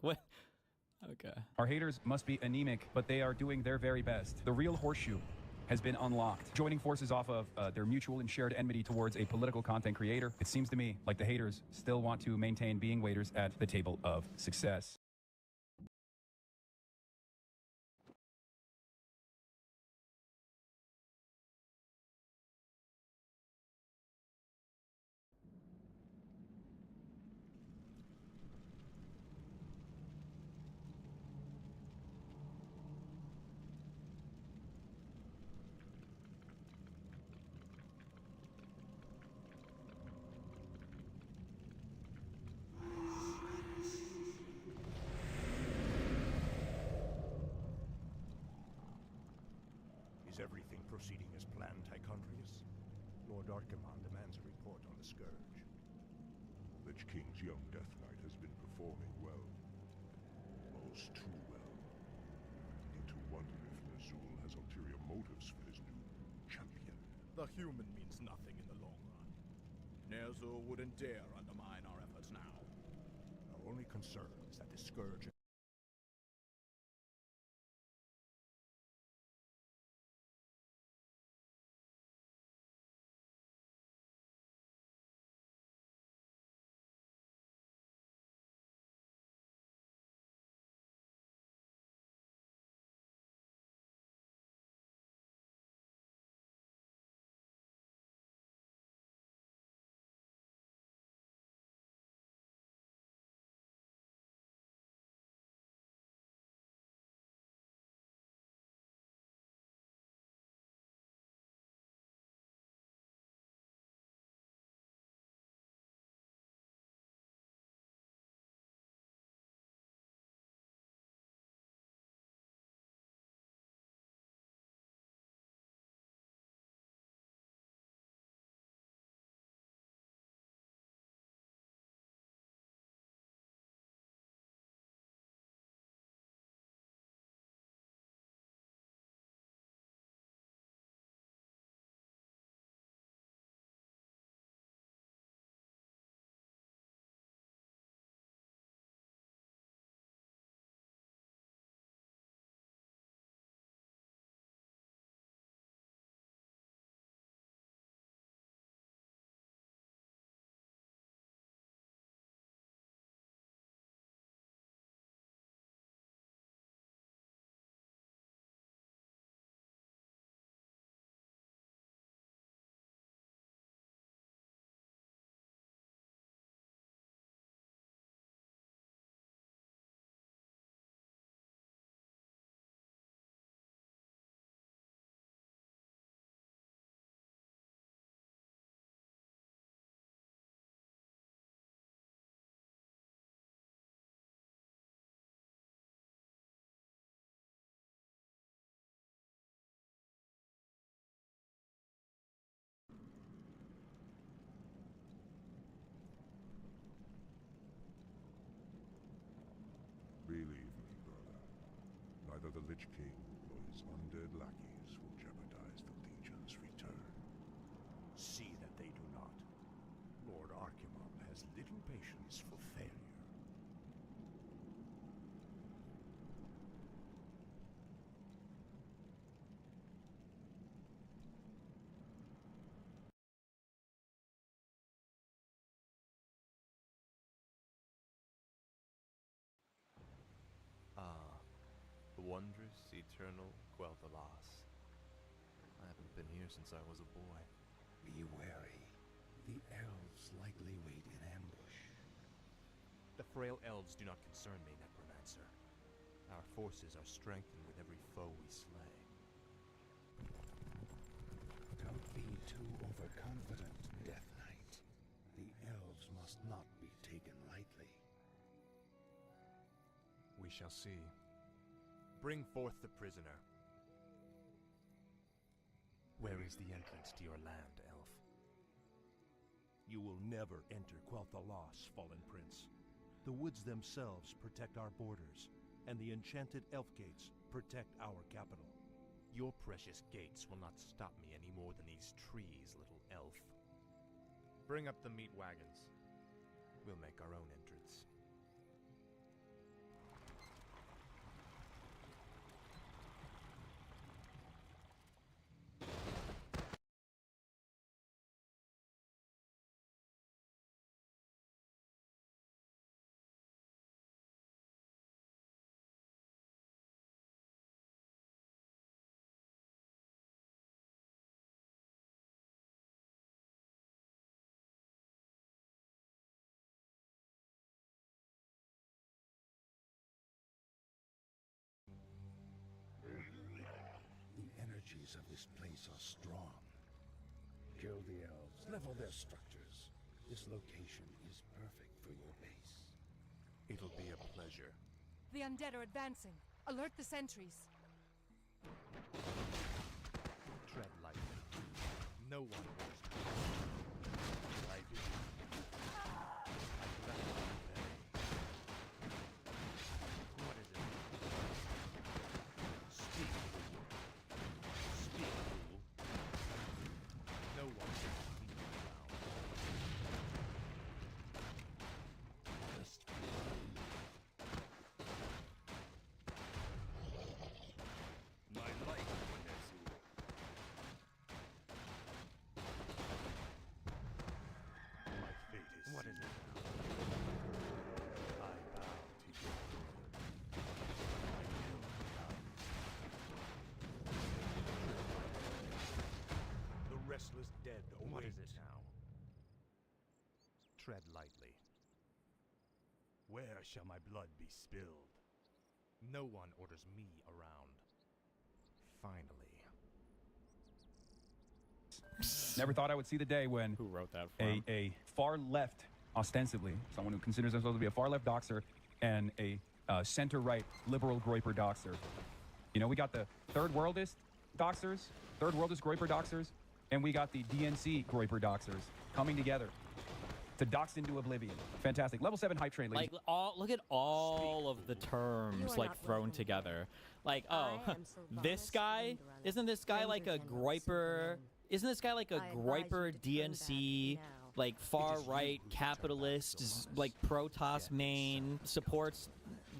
What? Okay. Our haters must be anemic, but they are doing their very best. The real horseshoe has been unlocked. Joining forces off of their mutual and shared enmity towards a political content creator, it seems to me like the haters still want to maintain being waiters at the table of success. Is everything proceeding as planned, Tychondrius? Lord Archimonde demands a report on the Scourge. Lich King's young Death Knight has been performing well. Almost too well. Beginning to wonder if Ner'zhul has ulterior motives for his new champion. The human means nothing in the long run. Ner'zhul wouldn't dare undermine our efforts now. Our only concern is that the Scourge... Believe me, brother. Neither the Lich King nor his undead lackeys will jeopardize the Legion's return. See that they do not. Lord Archimonde has little patience for failure. Ah, the wondrous, eternal Quel'Thalas. I haven't been here since I was a boy. Be wary. The elves likely wait in ambush. The frail elves do not concern me, Necromancer. Our forces are strengthened with every foe we slay. Don't be too overconfident, Death Knight. The elves must not be taken lightly. We shall see. Bring forth the prisoner. Where is the entrance to your land, elf? You will never enter Quel'Thalas, Fallen Prince. The woods themselves protect our borders, and the enchanted elf gates protect our capital. Your precious gates will not stop me any more than these trees, little elf. Bring up the meat wagons. We'll make our own entrance. energies of this place are strong. Kill the elves, level their structures. This location is perfect for your base. It'll be a pleasure. The undead are advancing. Alert the sentries. Tread lightly. No one orders me. Life is what is it? Speak, fool. Speak, fool. No one orders me around. Just my life, Nezul. My fate is what is it? I bow to your will. My will the restless dead await. What is it now? Tread lightly. Where shall my blood be spilled? No one orders me around. Finally. Never thought I would see the day when Who wrote that for him? a far left, ostensibly, someone who considers themselves to be a far left doxer, and a center right liberal groiper doxer. You know, we got the third worldist doxers, third worldist groiper doxers, and we got the DNC groiper doxers coming together to dox into oblivion. Fantastic. Level 7 hype train, ladies. Like, look at all of the terms like thrown together. Like, oh, this guy, isn't this guy like a groiper? Isn't this guy like a groiper DNC, like far right capitalist, like Protoss main, supports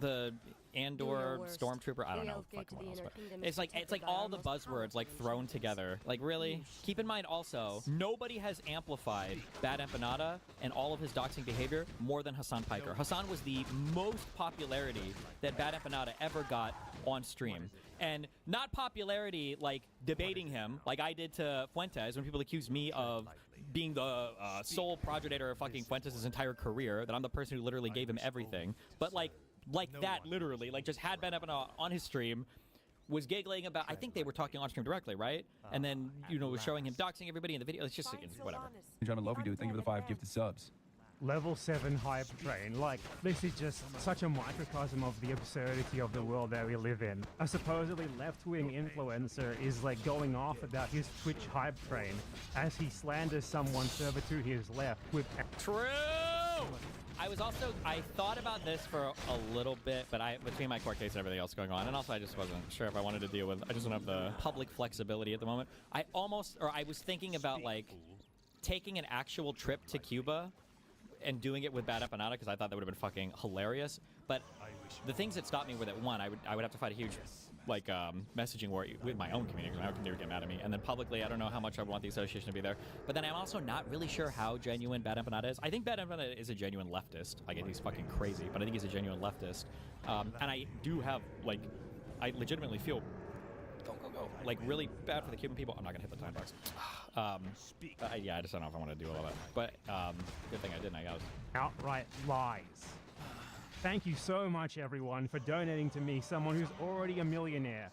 the Andor stormtrooper? I don't know fucking what else, but it's like all the buzzwords like thrown together. Like, really? Keep in mind also, nobody has amplified Bad Empanada and all of his doxing behavior more than Hassan Piker. Hassan was the most popularity that Bad Empanada ever got on stream. And not popularity like debating him like I did to Fuentes when people accused me of being the sole progenitor of fucking Fuentes' entire career, that I'm the person who literally gave him everything. But like that, literally, like just had Ben Empanada on his stream, was giggling about, I think they were talking on stream directly, right? And then, you know, was showing him doxing everybody in the video. It's just, whatever. Gentlemen, love you, dude. Thank you for the 5 gifted subs. Level 7 hype train. Like, this is just such a microcosm of the absurdity of the world that we live in. A supposedly left-wing influencer is like going off about his Twitch hype train as he slanders someone further to his left with... True! I thought about this for a little bit, but between my court case and everything else going on, and also I just wasn't sure if I wanted to deal with, I just don't have the public flexibility at the moment. I was thinking about like taking an actual trip to Cuba and doing it with Bad Empanada, because I thought that would have been fucking hilarious. But the things that stopped me were that, one, I would have to fight a huge like messaging war with my own community, because my own community would get mad at me. And then publicly, I don't know how much I want the association to be there. But then I'm also not really sure how genuine Bad Empanada is. I think Bad Empanada is a genuine leftist. Like, he's fucking crazy, but I think he's a genuine leftist. And I do have, like, I legitimately feel like really bad for the Cuban people. I'm not gonna hit the time box. Yeah, I just don't know if I want to do all that. But good thing I didn't, I guess. Outright lies. Thank you so much, everyone, for donating to me, someone who's already a millionaire.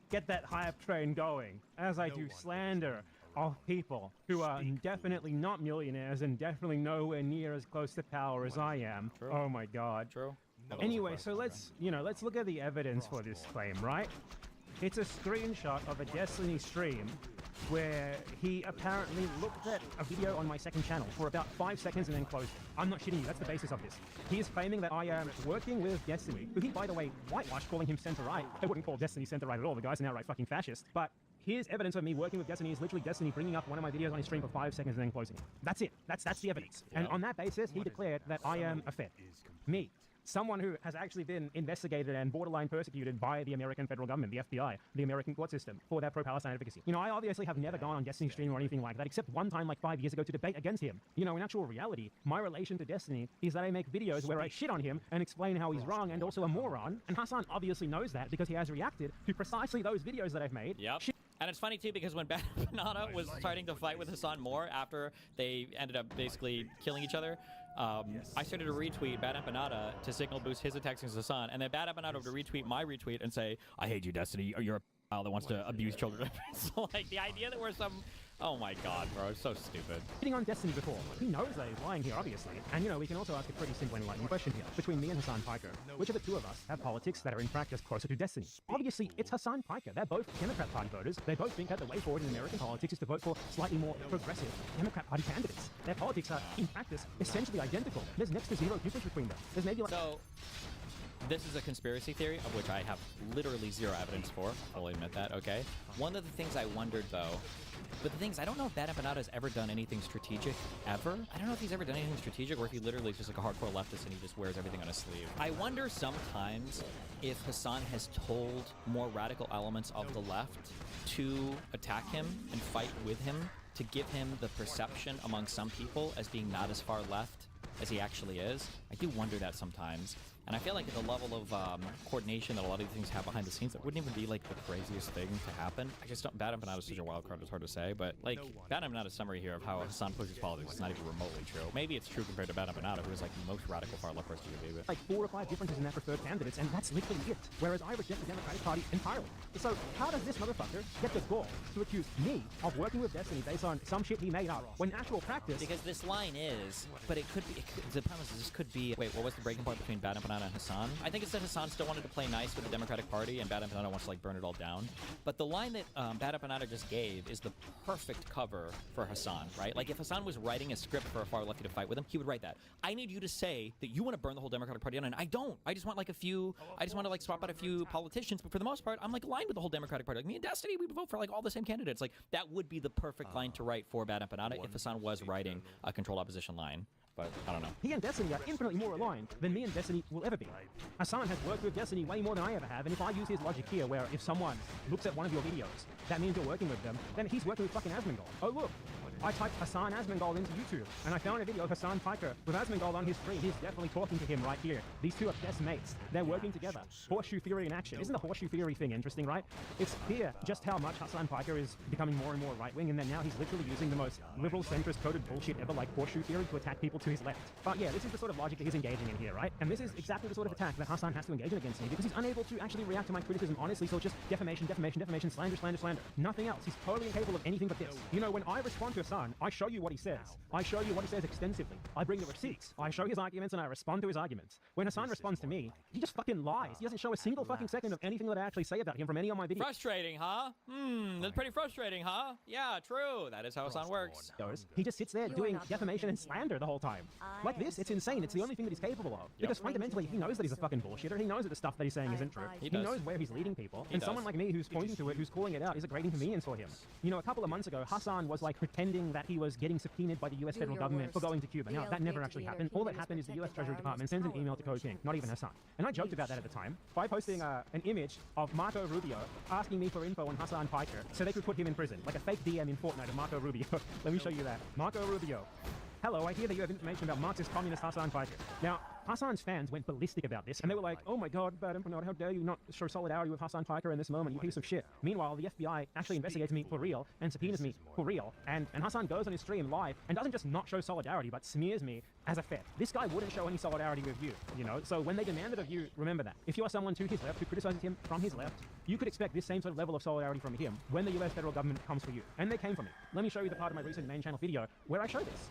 Get that hype train going, as I do slander of people who are definitely not millionaires and definitely nowhere near as close to power as I am. True. Oh my god. True. Anyway, so let's look at the evidence for this claim, right? It's a screenshot of a Destiny stream where he apparently looked at a video on my second channel for about 5 seconds and then closed it. I'm not shitting you, that's the basis of this. He is claiming that I am working with Destiny, who he, by the way, whitewashed, calling him center-right. I wouldn't call Destiny center-right at all, the guy's an outright fucking fascist. But here's evidence of me working with Destiny is literally Destiny bringing up one of my videos on his stream for 5 seconds and then closing it. That's it. That's the evidence. And on that basis, he declared that I am a Fed. Me. Someone who has actually been investigated and borderline persecuted by the American federal government, the FBI, the American court system, for their pro-Palestine advocacy. You know, I obviously have never gone on Destiny stream or anything like that, except one time like 5 years ago to debate against him. You know, in actual reality, my relation to Destiny is that I make videos where I shit on him and explain how he's wrong and also a moron, and Hassan obviously knows that because he has reacted to precisely those videos that I've made. Yep. And it's funny, too, because when Bad Empanada was starting to fight with Hassan more after they ended up basically killing each other, I started to retweet Bad Empanada to signal boost his attacks against Hassan, and then Bad Empanada would retweet my retweet and say, I hate you, Destiny, you're a that wants to abuse children. So, like, the idea that we're some... Oh my god, bro, it's so stupid. Hitting on Destiny before. He knows that he's lying here, obviously. And, you know, we can also ask a pretty simple and enlightening question here. Between me and Hassan Piker, which of the two of us have politics that are in practice closer to Destiny? Obviously, it's Hassan Piker. They're both Democrat Party voters. They both think that the way forward in American politics is to vote for slightly more progressive Democrat Party candidates. Their politics are, in practice, essentially identical. There's next to zero difference between them. There's maybe like... So, this is a conspiracy theory, of which I have literally zero evidence for. I'll admit that, okay? One of the things I wondered, though... But the thing is, I don't know if Bad Empanada has ever done anything strategic, ever. I don't know if he's ever done anything strategic, or if he literally is just like a hardcore leftist and he just wears everything on his sleeve. I wonder sometimes if Hassan has told more radical elements of the left to attack him and fight with him, to give him the perception among some people as being not as far left as he actually is. I do wonder that sometimes. And I feel like at the level of coordination that a lot of these things have behind the scenes, that wouldn't even be like the craziest thing to happen. I just don't. Bad Empanada is such a wild card, it's hard to say. But like, Bad Empanada's summary here of how Hassan pushes politics is not even remotely true. Maybe it's true compared to Bad Empanada, who is like the most radical far left person you could be with. Like 4 or 5 differences in their preferred candidates, and that's literally it. Whereas I reject the Democratic Party entirely. So how does this motherfucker get the gall to accuse me of working with Destiny based on some shit he made up, when in actual practice... Because this line is, but it could be, the premise is this could be, wait, what was the breaking point between Bad Empanada and Hassan? I think it's that Hassan still wanted to play nice with the Democratic Party and Bad Empanada wants to like burn it all down. But the line that Bad Empanada just gave is the perfect cover for Hassan, right? Like if Hassan was writing a script for a far lefty to fight with him, he would write that. I need you to say that you want to burn the whole Democratic Party down, and I don't. I just want like a few, I just want to like swap out a few politicians, but for the most part, I'm like aligned with the whole Democratic Party. Like me and Destiny, we would vote for like all the same candidates. Like that would be the perfect line to write for Bad Empanada if Hassan was writing a controlled opposition line. But I don't know. He and Destiny are infinitely more aligned than me and Destiny will ever be. Hassan has worked with Destiny way more than I ever have, and if I use his logic here, where if someone looks at one of your videos, that means you're working with them, then he's working with fucking Asmongold. Oh look, I typed Hassan Asmongold into YouTube, and I found a video of Hassan Piker with Asmongold on his screen. He's definitely talking to him right here. These two are best mates. They're working together. Horseshoe theory in action. Isn't the horseshoe theory thing interesting, right? It's clear just how much Hassan Piker is becoming more and more right-wing, and then now he's literally using the most liberal centrist coded bullshit ever, like horseshoe theory, to attack people to his left. But yeah, this is the sort of logic that he's engaging in here, right? And this is exactly the sort of attack that Hassan has to engage in against me, because he's unable to actually react to my criticism honestly, so it's just defamation, defamation, defamation, slander, slander, slander. Nothing else. He's totally incapable of anything but this. You know, when I respond to Hassan, I show you what he says. I show you what he says extensively. I bring the receipts. I show his arguments and I respond to his arguments. When Hassan responds to me, he just fucking lies. He doesn't show a single fucking second of anything that I actually say about him from any of my videos. Frustrating, huh? That's pretty frustrating, huh? Yeah, true. That is how Hassan works. He just sits there doing defamation and slander the whole time. Like this, it's insane. It's the only thing that he's capable of. Because fundamentally, he knows that he's a fucking bullshitter. He knows that the stuff that he's saying isn't true. He knows where he's leading people. And someone like me who's pointing to it, who's calling it out, is a great inconvenience for him. You know, a couple of months ago, Hassan was like pretending that he was getting subpoenaed by the US federal government for going to Cuba. Now, that never actually happened. All that happened is the US Treasury Department sends an email to Code King, not even Hassan. And I joked about that at the time by posting an image of Marco Rubio asking me for info on Hassan Piker so they could put him in prison, like a fake DM in Fortnite of Marco Rubio. Let me show you that. Marco Rubio. Hello, I hear that you have information about Marxist communist Hassan Piker. Now, Hassan's fans went ballistic about this, and they were like, oh my god, Bad Empanada, how dare you not show solidarity with Hassan Piker in this moment, you piece of shit. Meanwhile, the FBI actually investigates me for real, and subpoenas me for real, and Hassan goes on his stream live, and doesn't just not show solidarity, but smears me as a Fed. This guy wouldn't show any solidarity with you, you know? So when they demanded of you, remember that. If you are someone to his left who criticizes him from his left, you could expect this same sort of level of solidarity from him when the US federal government comes for you. And they came for me. Let me show you the part of my recent main channel video where I show this.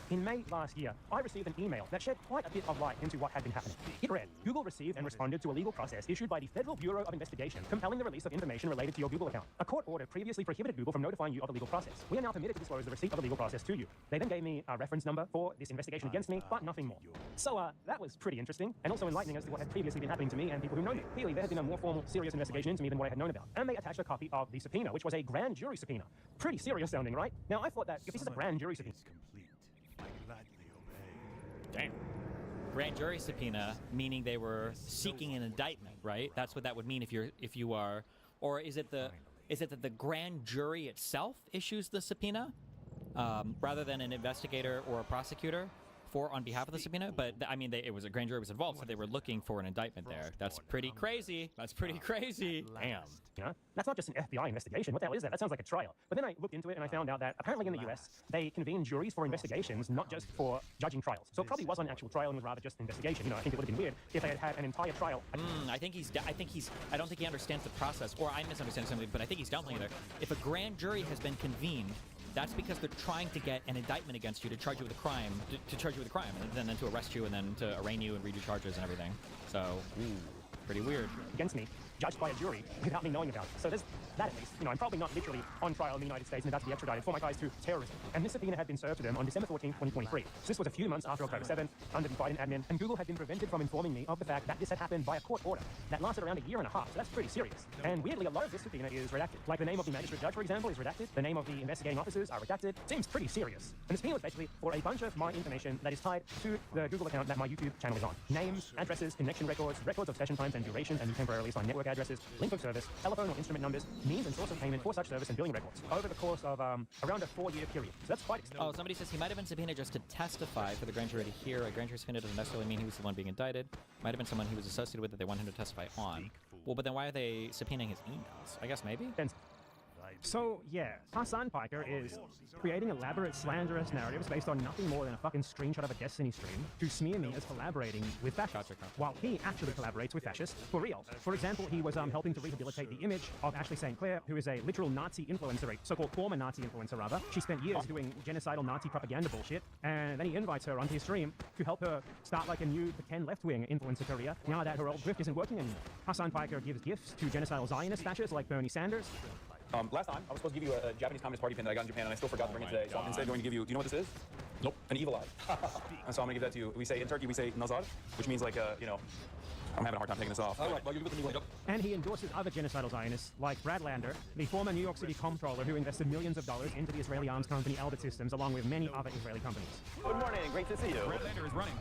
In May last year, I received an email that shed quite a bit of light into what had been happening. It read, Google received and responded to a legal process issued by the Federal Bureau of Investigation compelling the release of information related to your Google account. A court order previously prohibited Google from notifying you of the legal process. We are now permitted to disclose the receipt of the legal process to you. They then gave me a reference number for this investigation against me, but nothing more. So that was pretty interesting, and also enlightening as to what had previously been happening to me and people who know me. Clearly, there had been a more formal, serious investigation into me than what I had known about. And they attached a copy of the subpoena, which was a grand jury subpoena. Pretty serious sounding, right? Now, I thought that if this is a grand jury subpoena... Damn. Grand jury subpoena, meaning they were seeking an indictment, right? That's what that would mean if you are, or is it that the grand jury itself issues the subpoena, rather than an investigator or a prosecutor? for on behalf of the subpoena, but I mean, it was a grand jury was involved, so they were looking for an indictment there. That's pretty crazy. That's pretty crazy. Damn. You know? That's not just an FBI investigation. What the hell is that? That sounds like a trial. But then I looked into it and I found out that apparently in the US, they convene juries for investigations, not just for judging trials. So it probably wasn't an actual trial and was rather just an investigation. You know, I think it would have been weird if they had had an entire trial. I don't think he understands the process, or I misunderstand something, but I think he's downplaying it there. If a grand jury has been convened, that's because they're trying to get an indictment against you to charge you with a crime, and then to arrest you, and then to arraign you and read your charges and everything. So, pretty weird. Against me, judged by a jury without me knowing about it. So there's that at least. You know, I'm probably not literally on trial in the United States and about to be extradited for my ties to terrorism. And this subpoena had been served to them on December 14, 2023. So this was a few months after October 7th, under the Biden admin, and Google had been prevented from informing me of the fact that this had happened by a court order that lasted around a year and a half. So that's pretty serious. And weirdly, a lot of this subpoena is redacted. Like the name of the magistrate judge, for example, is redacted. The name of the investigating officers are redacted. Seems pretty serious. And the subpoena was basically for a bunch of my information that is tied to the Google account that my YouTube channel is on. Names, addresses, connection records, records of session times and durations and temporarily assigned network addresses, link of service, telephone or instrument numbers, means and source of payment for such service and billing records over the course of around a 4-year period. So that's quite extensive. Oh, somebody says he might have been subpoenaed just to testify for the grand jury to hear. A grand jury subpoena doesn't necessarily mean he was the one being indicted. Might have been someone he was associated with that they want him to testify on. Well, but then why are they subpoenaing his emails? I guess maybe? So, yeah, Hassan Piker is creating elaborate slanderous narratives based on nothing more than a fucking screenshot of a Destiny stream to smear me as collaborating with fascists, while he actually collaborates with fascists for real. For example, he was helping to rehabilitate the image of Ashley St. Clair, who is a literal Nazi influencer, a so-called former Nazi influencer, rather. She spent years doing genocidal Nazi propaganda bullshit, and then he invites her onto his stream to help her start like a new pretend left-wing influencer career now that her old drift isn't working anymore. Hassan Piker gives gifts to genocidal Zionist fascists like Bernie Sanders. Last time, I was supposed to give you a Japanese Communist Party pin that I got in Japan, and I still forgot to bring it today. So I'm instead going to give you, do you know what this is? Nope. An evil eye. And so I'm going to give that to you. We say, in Turkey, we say nazar, which means like, you know, I'm having a hard time taking this off. All right, well, you give it to me. And he endorses other genocidal Zionists, like Brad Lander, the former New York City comptroller who invested millions of dollars into the Israeli arms company Elbit Systems, along with many other Israeli companies. Good morning, great to see you. Brad Lander is running.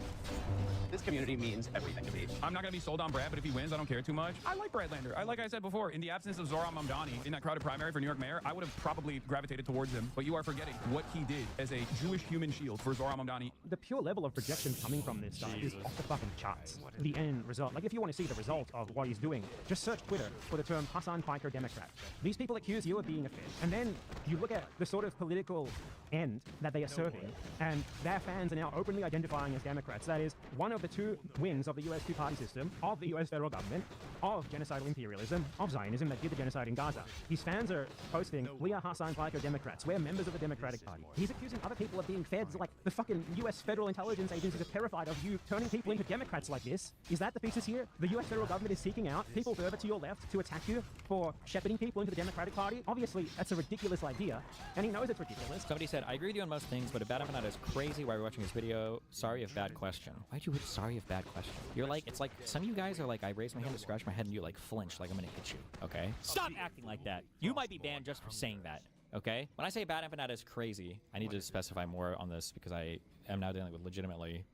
This community means everything to me. I'm not going to be sold on Brad, but if he wins, I don't care too much. I like Brad Lander. Like I said before, in the absence of Zohran Mamdani in that crowded primary for New York mayor, I would have probably gravitated towards him. But you are forgetting what he did as a Jewish human shield for Zohran Mamdani. The pure level of projection coming from this guy is off the fucking charts. The end result. Like, if you want to see the result of what he's doing, just search Twitter for the term Hassan Piker Democrat. These people accuse you of being a Fed, and then you look at the sort of political end that they are serving, and their fans are now openly identifying as Democrats. That is one of the two wings of the US two-party system, of the US federal government, of genocidal imperialism, of Zionism that did the genocide in Gaza. His fans are posting, "We are Hassan Piker Democrats. We're members of the Democratic Party." He's accusing other people of being Feds, like the fucking US federal intelligence agencies are terrified of you turning people into Democrats like this. Is that the thesis here? The US federal government is seeking out people further to your left to attack you for shepherding people into the Democratic Party? Obviously, that's a ridiculous idea, and he knows it's ridiculous. Somebody said, I agree with you on most things, but a bad Avanada is crazy while you're watching this video. Sorry if bad question. Why'd you hit sorry if bad question? You're like, it's like, some of you guys are like, I raise my hand to scratch my head and you like flinch like I'm gonna hit you, okay? Stop acting like that. You might be banned just for saying that, okay? When I say bad Avanada is crazy, I need to specify more on this because I am now dealing with legitimately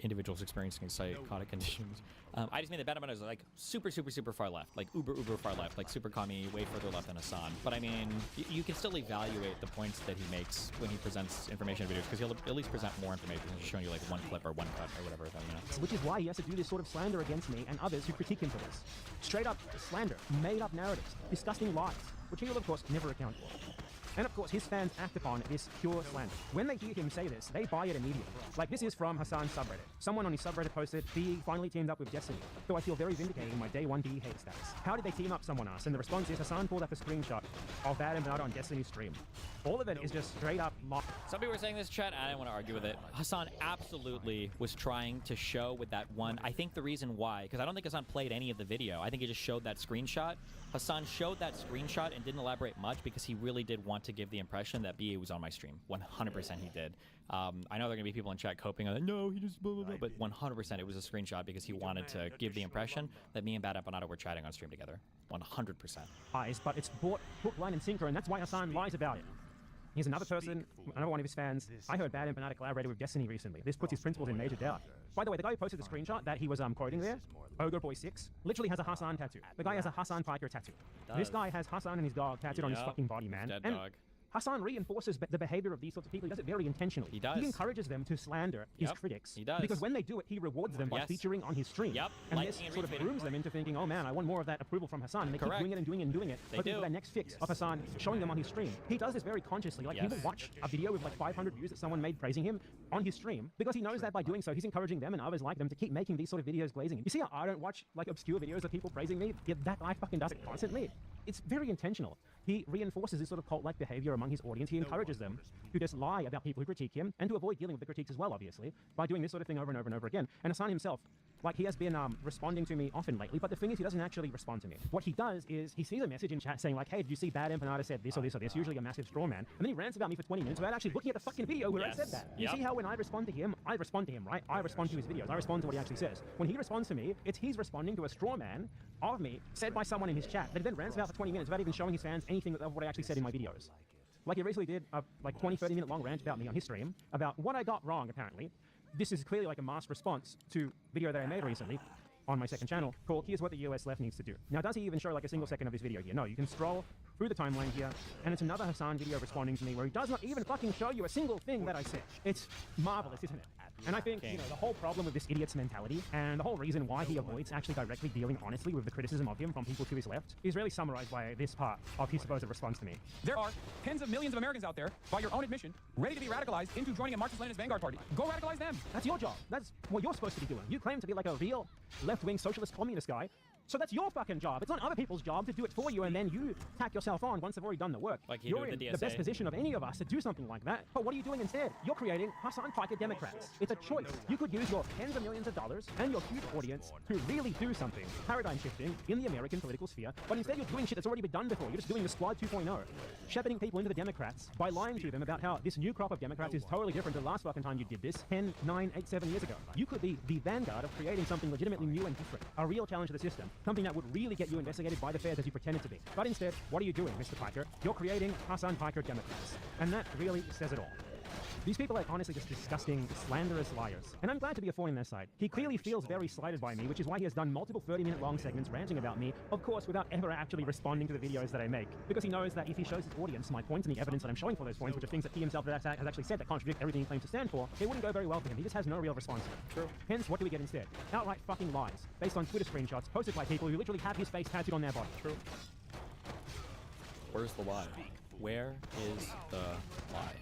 individuals experiencing psychotic conditions. I just mean that bad Avanada is like super far left, like uber far left, like super commie, way further left than Hassan. But I mean, you can still evaluate the points that he makes when he presents information videos, because he'll at least present more information than just showing you like one clip or one cut or whatever. You know? Which is why he has to do this sort of slander against me and others who critique him for this. Straight up slander, made up narratives, disgusting lies, which he will of course never account for. And of course, his fans act upon this pure slander. When they hear him say this, they buy it immediately. Like, this is from Hassan's subreddit. Someone on his subreddit posted, "BE finally teamed up with Destiny, so I feel very vindicated in my day one BE hate status." How did they team up, someone asked, and the response is Hassan pulled up a screenshot of Bad and Bad on Destiny's stream. All of it is just straight up mock. Some people were saying this, chat, I didn't want to argue with it. Hassan absolutely was trying to show with that one. I think the reason why, because I don't think Hassan played any of the video. I think he just showed that screenshot. Hassan showed that screenshot and didn't elaborate much because he really did want to give the impression that BA was on my stream. 100% he did. I know there are going to be people in chat coping on that. No, he just blah, blah, blah. But 100% it was a screenshot because he wanted to give the impression that me and Bad Apanado were chatting on stream together. 100%. But it's bought hook, line, and sinker, and that's why Hassan lies about it. Here's another person, another one of his fans. I heard Bad Empanada collaborated with Destiny recently. This puts his principles in major doubt. By the way, the guy who posted the screenshot that he was quoting there, Ogre-Boy6, literally has a Hassan tattoo. The guy has a Hassan Piker tattoo. This guy has Hassan and his dog tattooed on his fucking body, man. Dead and dog. Hassan reinforces the behavior of these sorts of people. He does it very intentionally. He does. He encourages them to slander his critics. He does. Because when they do it, he rewards them by featuring on his stream. Yep. And this sort of grooms them into thinking, oh man, I want more of that approval from Hassan. And they keep doing it and doing it and doing it. Hoping for that next fix of Hassan showing them on his stream. He does this very consciously. Like people watch a video with like 500 views that someone made praising him on his stream because he knows that by doing so, he's encouraging them and others like them to keep making these sort of videos glazing him. You see how I don't watch like obscure videos of people praising me? Yeah, that guy fucking does it constantly. It's very intentional. He reinforces this sort of cult-like behavior among his audience. He encourages them to just lie about people who critique him and to avoid dealing with the critiques as well, obviously, by doing this sort of thing over and over and over again. And Hassan himself, like, he has been responding to me often lately, but the thing is, he doesn't actually respond to me. What he does is he sees a message in chat saying, like, hey, did you see Bad Empanada said this or this or this? Usually a massive straw man. And then he rants about me for 20 minutes without actually looking at the fucking video where I said that. You see how when I respond to him, right? I respond to his videos. I respond to what he actually says. When he responds to me, he's responding to a straw man of me said by someone in his chat that he then rants about for 20 minutes without even showing his fans anything of what I actually said in my videos. Like he recently did a like 20, 30 minute long rant about me on his stream about what I got wrong, apparently. This is clearly like a mass response to video that I made recently on my second channel called Here's What the US Left Needs to Do. Now, does he even show like a single second of this video here? No, you can scroll through the timeline here, and it's another Hassan video responding to me where he does not even fucking show you a single thing that I said. It's marvelous, isn't it? And I think, you know, the whole problem with this idiot's mentality and the whole reason why he avoids actually directly dealing honestly with the criticism of him from people to his left is really summarized by this part of his supposed response to me. There are tens of millions of Americans out there, by your own admission, ready to be radicalized into joining a Marxist-Leninist vanguard party. Go radicalize them. That's your job. That's what you're supposed to be doing. You claim to be like a real left-wing socialist communist guy. So that's your fucking job. It's not other people's job to do it for you, and then you tack yourself on once they've already done the work. Like you're in the best position of any of us to do something like that. But what are you doing instead? You're creating Hassan Piker Democrats. It's a choice. You could use your tens of millions of dollars and your huge audience to really do something paradigm shifting in the American political sphere, but instead you're doing shit that's already been done before. You're just doing the Squad 2.0. Shepherding people into the Democrats by lying to them about how this new crop of Democrats is totally different to the last fucking time you did this 10, 9, 8, 7 years ago. You could be the vanguard of creating something legitimately new and different. A real challenge to the system. Something that would really get you investigated by the feds as you pretended to be. But instead, what are you doing, Mr. Piker? You're creating Hassan Piker Democrats. And that really says it all. These people are honestly just disgusting, slanderous liars. And I'm glad to be a thorn in their side. He clearly feels very slighted by me, which is why he has done multiple 30-minute long segments ranting about me, of course, without ever actually responding to the videos that I make. Because he knows that if he shows his audience my points and the evidence that I'm showing for those points, which are things that he himself has actually said that contradict everything he claims to stand for, it wouldn't go very well for him. He just has no real response to it. True. Hence, what do we get instead? Outright fucking lies, based on Twitter screenshots posted by people who literally have his face tattooed on their body. True. Where's the lie? Where is the lie?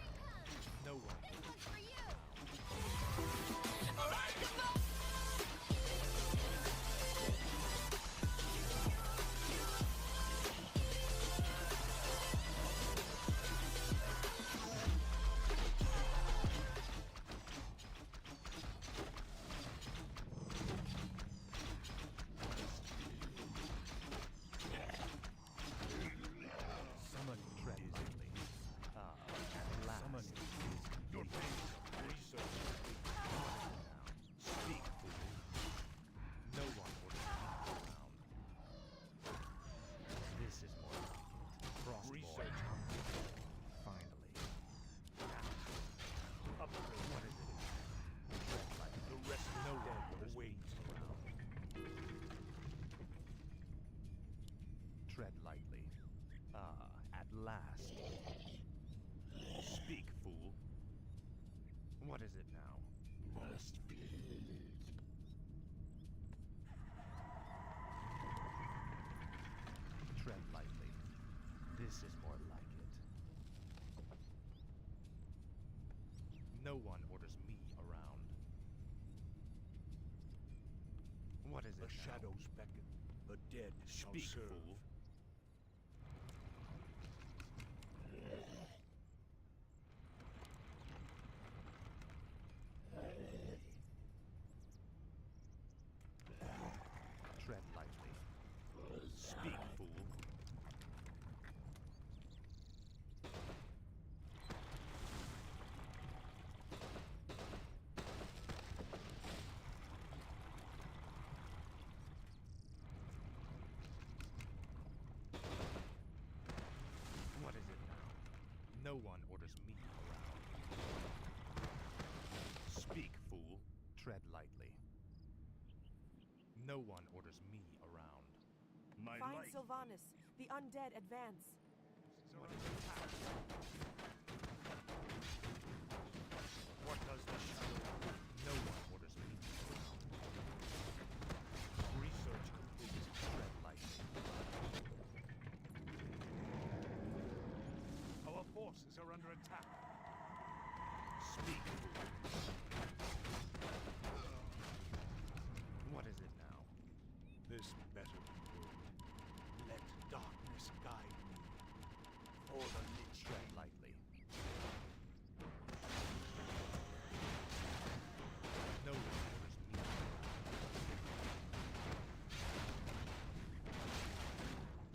Tread lightly. At last. Speak, fool. What is it now? Must be. Tread lightly. This is more like it. No one orders me around. What is it The now? shadows beckon. The dead shall Speak, serve. fool. Tread lightly. Speak, fool. What is it now? No one orders me around. Speak, fool. Tread lightly. No one orders me around. Find Sylvanas. The undead advance. are under attack. What does the shadow do? No one orders me around. Research complete. Tread lightly. Our forces are under attack. Speak, fool. What is it now? This better be good. Let darkness guide me. For the Lich Tread lightly. No one orders me around.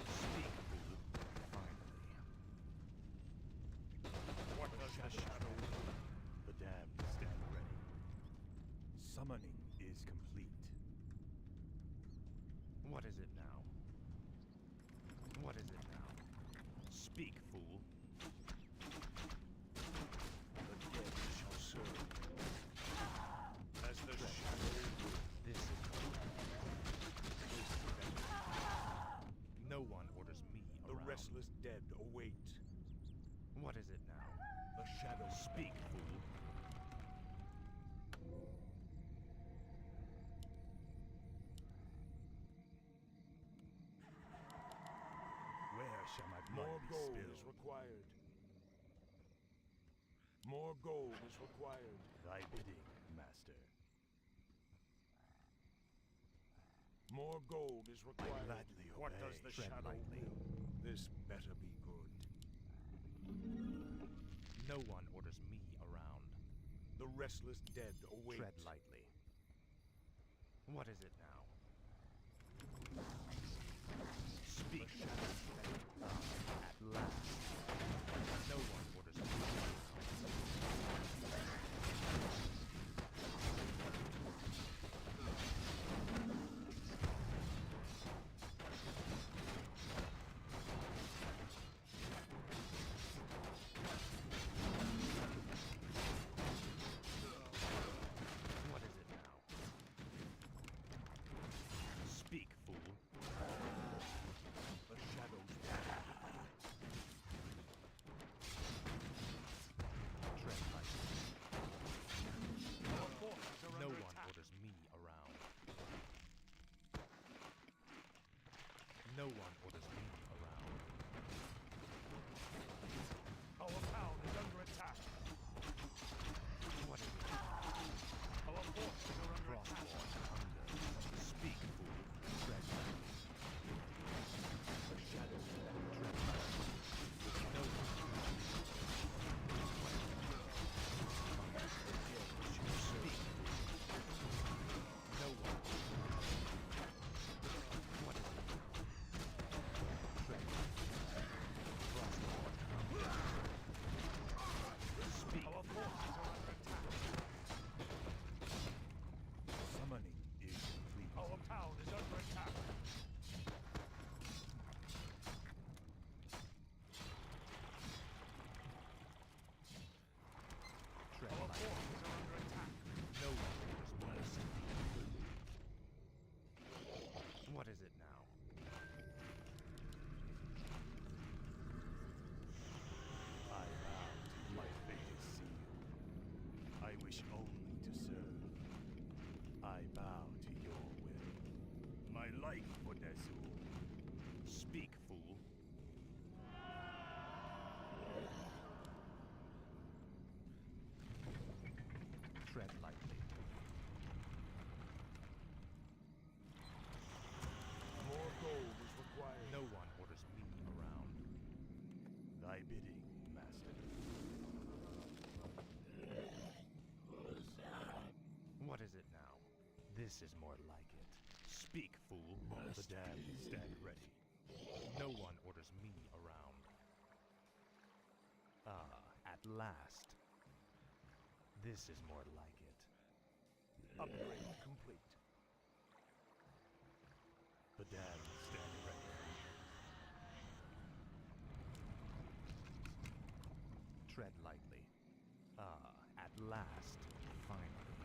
Speak, fool. Finally. What does the shadow do? The damned stand ready. Summoning is complete. What is it now? What is it now? Speak, fool. The dead shall serve. As the shadow will. This is no one orders me The around. restless dead await. What is it now? The shadow Speak, fool. Where shall my blood More be gold spilled? is required. More gold is required. Thy bidding, master. More gold is I required. gladly obey. What does the Tread shadow lightly. will? This better be good. No one orders me around. The restless dead await. Tread lightly. What is it now? Speak. At last. No one orders me around. What is it now? Speak, fool. The shadows Tread lightly. Our forces are No under one attack. orders me around. No one orders me around. Our town is under attack. What is it? Our forces are under attack. Frostborn hunger. Speak, fool. Tread lightly. The shadows Tread lightly. No one. Speak, fool. No one. What is it? Tread lightly. Frostborn hunger. Speak. Our forces are under attack. Summoning is complete. Our town is under attack. Tread Our lightly. forces are under attack. No one orders me. What is it now? I bow to my fate is sealed. I wish only to serve. I bow to your will. My life for Nezul. Speak, fool. Tread lightly. More gold is required. No one orders me around. Thy bidding, master. What is it now? This is more like it. Speak, fool. The damned stand ready. No one orders me around. Ah, at last. This is more like it. Upgrade complete. The damned stand ready. Tread lightly. Ah, at last. Finally.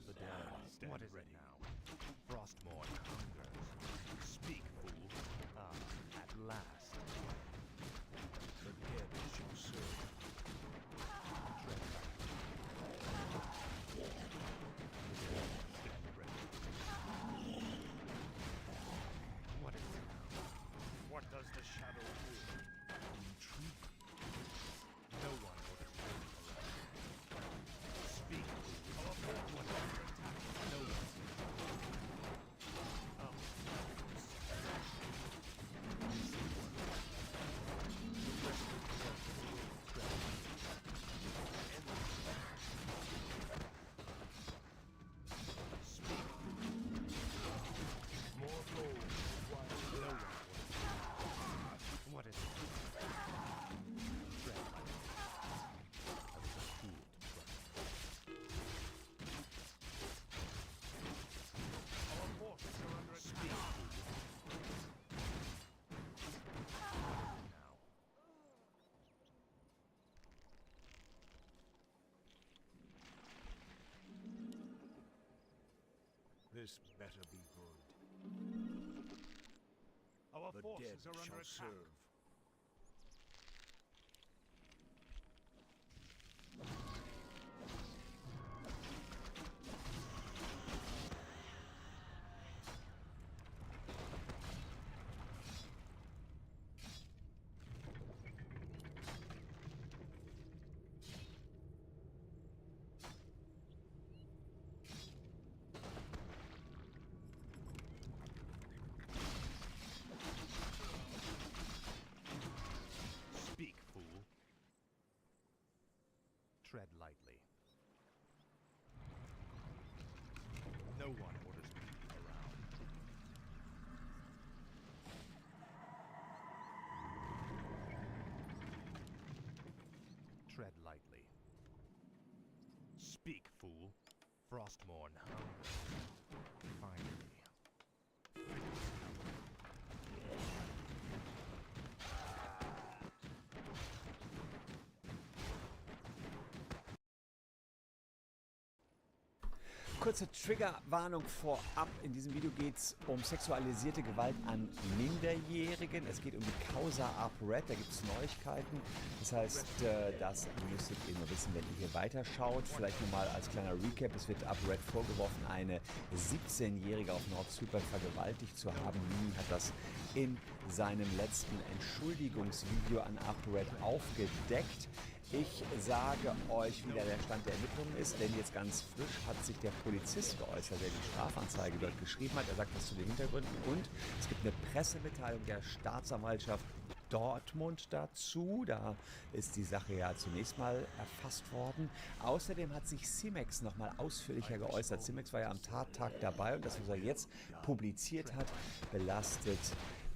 The damned stand What is ready. it now? Frostborn hungers. This better be good. Our forces are under attack. Speak, fool. Tread lightly. No one orders me around. Tread lightly. Speak, fool. Frostmourne hunger. Finally. Kurze Triggerwarnung vorab. In diesem Video geht es um sexualisierte Gewalt an Minderjährigen. Es geht um die Causa ApoRed, da gibt es Neuigkeiten. Das heißt, das müsstet ihr nur wissen, wenn ihr hier weiterschaut. Vielleicht nochmal als kleiner Recap. Es wird ApoRed vorgeworfen, eine 17-Jährige auf Nordzypern vergewaltigt zu haben. Mimi hat das in seinem letzten Entschuldigungsvideo an ApoRed aufgedeckt. Ich sage euch, wie der Stand der Ermittlungen ist, denn jetzt ganz frisch hat sich der Polizist geäußert, der die Strafanzeige dort geschrieben hat. Er sagt was zu den Hintergründen und es gibt eine Pressemitteilung der Staatsanwaltschaft Dortmund dazu. Da ist die Sache ja zunächst mal erfasst worden. Außerdem hat sich Simex nochmal ausführlicher geäußert. Simex war ja am Tattag dabei und das, was er jetzt publiziert hat, belastet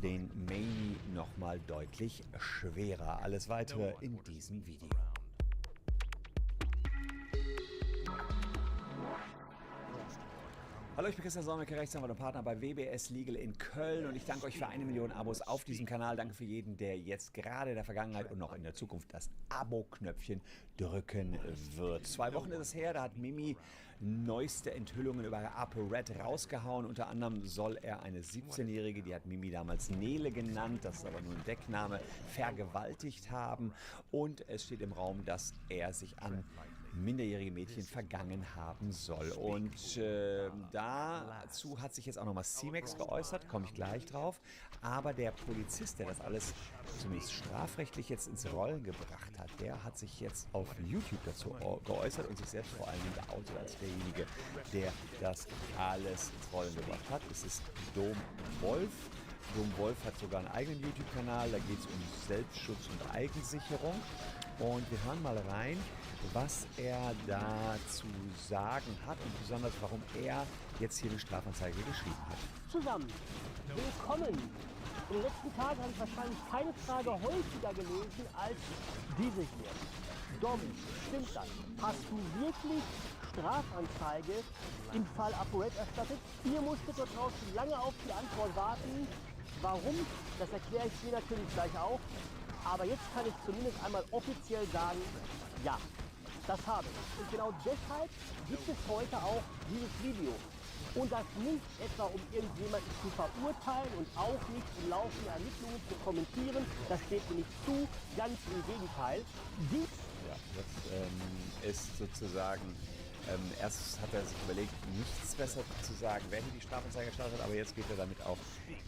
den Mani nochmal deutlich schwerer. Alles weitere in diesem Video. Hallo, ich bin Christian Solmecke, Rechtsanwalt und Partner bei WBS Legal in Köln und ich danke euch für 1 Million Abos auf diesem Kanal. Danke für jeden, der jetzt gerade in der Vergangenheit und noch in der Zukunft das Abo-Knöpfchen drücken wird. 2 Wochen ist es her, da hat Mimi neueste Enthüllungen über ApoRed rausgehauen. Unter anderem soll er eine 17-Jährige, die hat Mimi damals Nele genannt, das ist aber nur ein Deckname, vergewaltigt haben. Und es steht im Raum, dass er sich an minderjährige Mädchen vergangen haben soll. Und dazu hat sich jetzt auch nochmal Simex geäußert, komme ich gleich drauf. Aber der Polizist, der das alles zunächst strafrechtlich jetzt ins Rollen gebracht hat, der hat sich jetzt auf YouTube dazu geäußert und sich selbst vor allem geoutet als derjenige, der das alles ins Rollen gebracht hat. Es ist Dom Wolf. Dom Wolf hat sogar einen eigenen YouTube-Kanal, da geht es um Selbstschutz und Eigensicherung. Und wir hören mal rein, was er da zu sagen hat und besonders, warum er jetzt hier eine Strafanzeige geschrieben hat. Zusammen, willkommen! In den letzten Tagen habe ich wahrscheinlich keine Frage häufiger gelesen als diese hier. Dom, stimmt das? Hast du wirklich Strafanzeige im Fall ApoRed erstattet? Ihr musstet dort draußen lange auf die Antwort warten. Warum? Das erkläre ich dir natürlich gleich auch. Aber jetzt kann ich zumindest einmal offiziell sagen, ja, das habe ich. Und genau deshalb gibt es heute auch dieses Video. Und das nicht etwa, um irgendjemanden zu verurteilen und auch nicht im Laufe der Ermittlungen zu kommentieren. Das steht mir nicht zu, ganz im Gegenteil. Ja, das ist sozusagen, erst hat er sich überlegt, nichts besser zu sagen, wer hier die Strafanzeige gestartet hat, aber jetzt geht er damit auch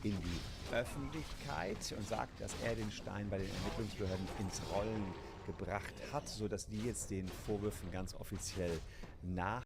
in die Öffentlichkeit und sagt, dass er den Stein bei den Ermittlungsbehörden ins Rollen gebracht hat, sodass die jetzt den Vorwürfen ganz offiziell nach